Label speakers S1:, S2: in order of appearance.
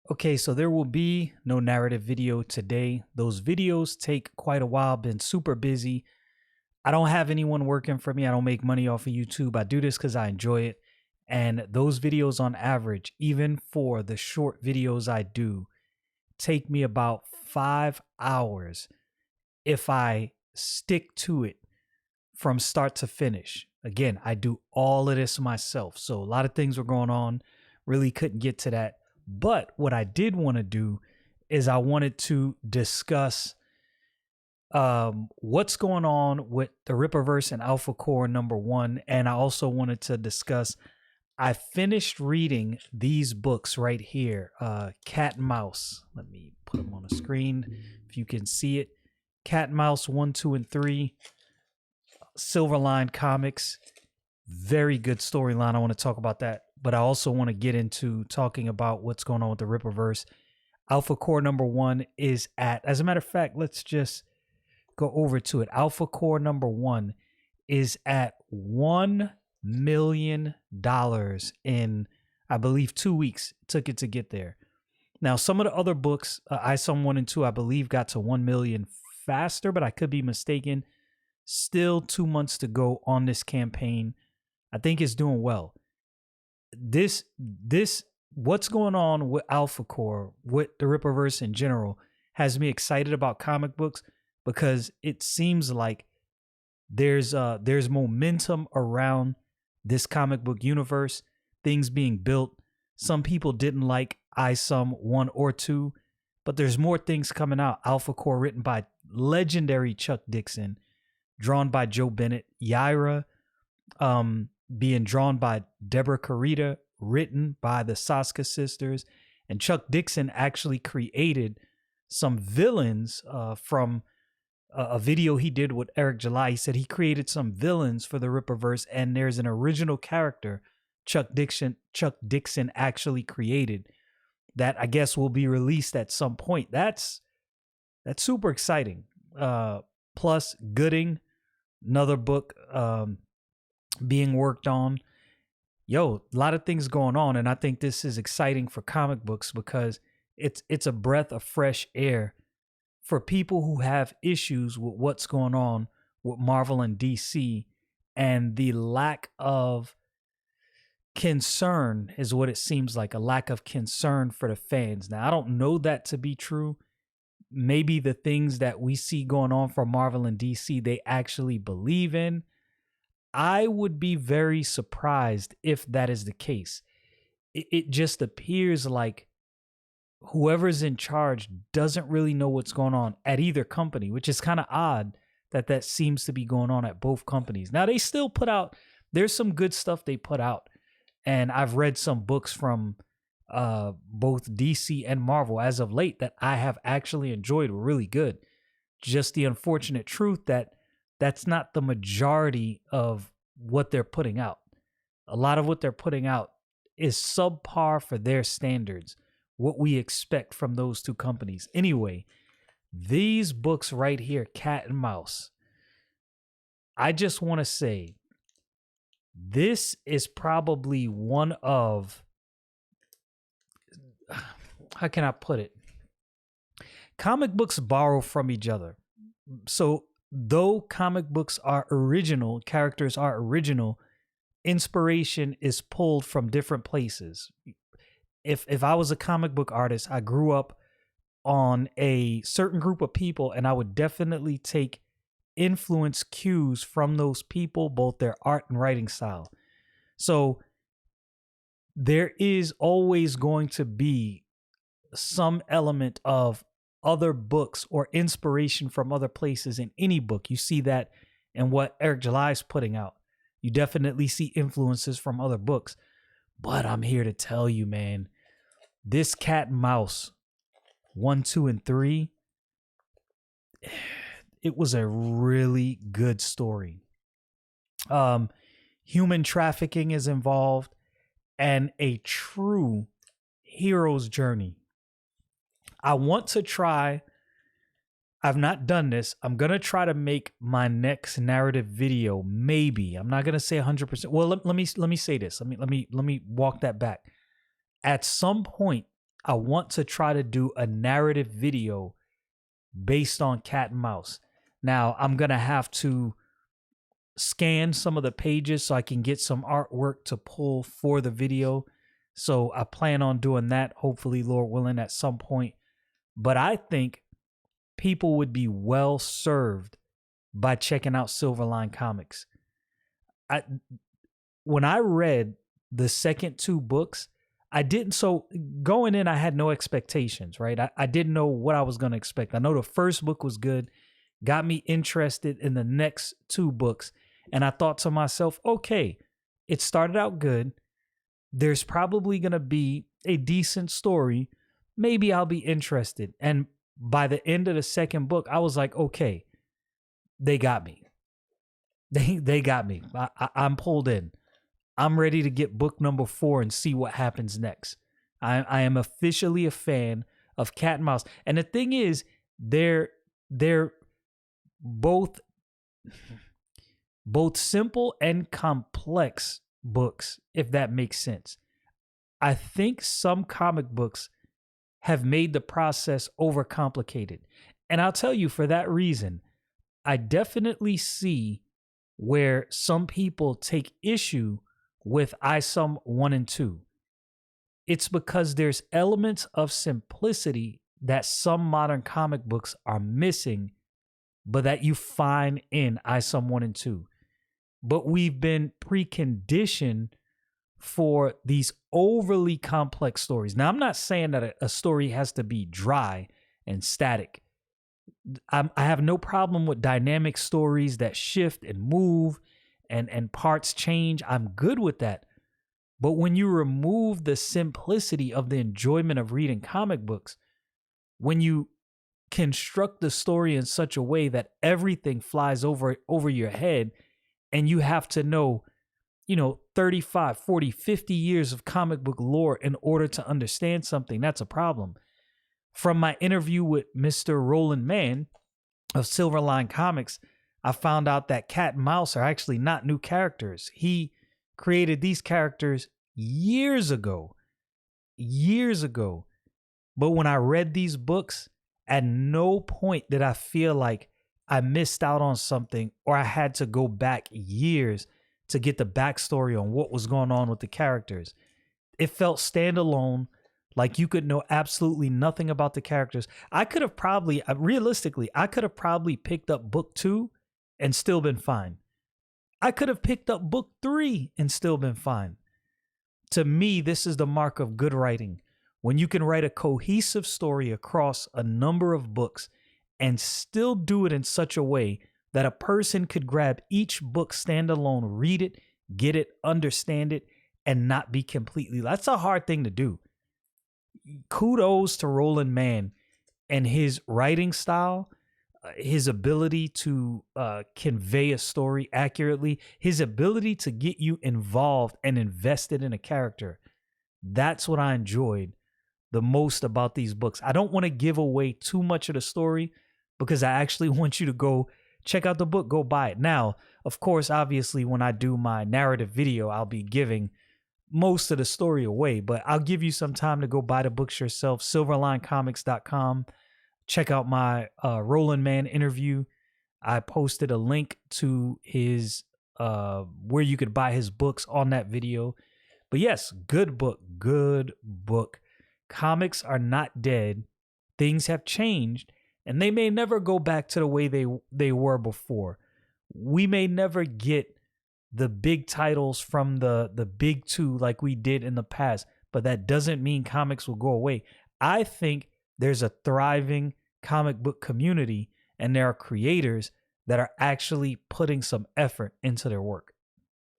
S1: Okay, so there will be no narrative video today. Those videos take quite a while, been super busy. I don't have anyone working for me. I don't make money off of YouTube. I do this because I enjoy it. And those videos on average, even for the short videos I do, take me about 5 hours if I stick to it from start to finish. Again, I do all of this myself. So a lot of things were going on. Really couldn't get to that. But what I did want to do is I wanted to discuss what's going on with the Rippaverse and Alphacore #1. And I also wanted to discuss, I finished reading these books right here, Cat and Mouse. Let me put them on the screen if you can see it. Cat and Mouse 1, 2, and 3. Silverline Comics. Very good storyline. I want to talk about that. But I also want to get into talking about what's going on with the Rippaverse. Alphacore #1 is at, as a matter of fact, let's just go over to it. Alphacore #1 is at $1 million in, I believe, 2 weeks. It took it to get there. Now, some of the other books, ISOM 1 and 2, I believe got to 1 million faster, but I could be mistaken. Still 2 months to go on this campaign. I think it's doing well. This what's going on with Alphacore, with the Rippaverse in general, has me excited about comic books because it seems like there's momentum around this comic book universe, things being built. Some people didn't like ISOM 1 or 2, but there's more things coming out. Alphacore, written by legendary Chuck Dixon, drawn by Joe Bennett, Yaira, being drawn by Deborah Carita, written by the Saska sisters, and Chuck Dixon actually created some villains from a video he did with Eric July. He said he created some villains for the Rippaverse, and there's an original character Chuck Dixon actually created that I guess will be released at some point. That's super exciting. Plus Gooding, another book being worked on. A lot of things going on, and I think this is exciting for comic books because it's a breath of fresh air for people who have issues with what's going on with Marvel and DC, and the lack of concern is what it seems like, a lack of concern for the fans. Now, I don't know that to be true. Maybe the things that we see going on for Marvel and DC, they actually believe in. I would be very surprised if that is the case. It just appears like whoever's in charge doesn't really know what's going on at either company, which is kind of odd that seems to be going on at both companies. Now, they still put out, there's some good stuff they put out. And I've read some books from both DC and Marvel as of late that I have actually enjoyed, were really good. Just the unfortunate truth that that's not the majority of what they're putting out. A lot of what they're putting out is subpar for their standards, what we expect from those two companies. Anyway, these books right here, Cat and Mouse, I just want to say, this is probably one of, how can I put it? Comic books borrow from each other. So though comic books are original, characters are original, inspiration is pulled from different places. If I was a comic book artist, I grew up on a certain group of people, and I would definitely take influence cues from those people, both their art and writing style. So there is always going to be some element of other books or inspiration from other places in any book. You see that in what Eric July is putting out. You definitely see influences from other books. But I'm here to tell you, man, this Cat and Mouse 1, 2, and 3, it was a really good story. Human trafficking is involved, and a true hero's journey. I want to try, I've not done this, I'm going to try to make my next narrative video, maybe. I'm not going to say 100%. Well, let me say this. Let me walk that back. At some point, I want to try to do a narrative video based on Cat and Mouse. Now, I'm going to have to scan some of the pages so I can get some artwork to pull for the video. So I plan on doing that, hopefully, Lord willing, at some point. But I think people would be well served by checking out Silverline Comics. When I read the second two books, going in, I had no expectations, right? I didn't know what I was going to expect. I know the first book was good, got me interested in the next two books. And I thought to myself, okay, it started out good. There's probably going to be a decent story. Maybe I'll be interested. And by the end of the second book, I was like, okay, they got me. They got me. I'm pulled in. I'm ready to get book number 4 and see what happens next. I am officially a fan of Cat and Mouse. And the thing is, they're both simple and complex books, if that makes sense. I think some comic books have made the process overcomplicated. And I'll tell you, for that reason, I definitely see where some people take issue with ISOM 1 and 2. It's because there's elements of simplicity that some modern comic books are missing, but that you find in ISOM 1 and 2. But we've been preconditioned for these overly complex stories. Now, I'm not saying that a story has to be dry and static. I have no problem with dynamic stories that shift and move and parts change. I'm good with that. But when you remove the simplicity of the enjoyment of reading comic books, when you construct the story in such a way that everything flies over your head, and you have to know, 35, 40, 50 years of comic book lore in order to understand something, that's a problem. From my interview with Mr. Roland Mann of Silverline Comics, I found out that Cat and Mouse are actually not new characters. He created these characters years ago. But when I read these books, at no point did I feel like I missed out on something or I had to go back years to get the backstory on what was going on with the characters. It felt standalone, like you could know absolutely nothing about the characters. I could have probably picked up book 2 and still been fine. I could have picked up book 3 and still been fine. To me, this is the mark of good writing. When you can write a cohesive story across a number of books and still do it in such a way that a person could grab each book standalone, read it, get it, understand it, and not be completely... That's a hard thing to do. Kudos to Roland Mann and his writing style, his ability to convey a story accurately, his ability to get you involved and invested in a character. That's what I enjoyed the most about these books. I don't want to give away too much of the story because I actually want you to go check out the book, go buy it. Now, of course, obviously, when I do my narrative video, I'll be giving most of the story away, but I'll give you some time to go buy the books yourself. silverlinecomics.com. Check out my Roland Mann interview. I posted a link to his where you could buy his books on that video. But yes, good book. Comics are not dead. Things have changed, and they may never go back to the way they were before. We may never get the big titles from the big two like we did in the past, but that doesn't mean comics will go away. I think there's a thriving comic book community, and there are creators that are actually putting some effort into their work.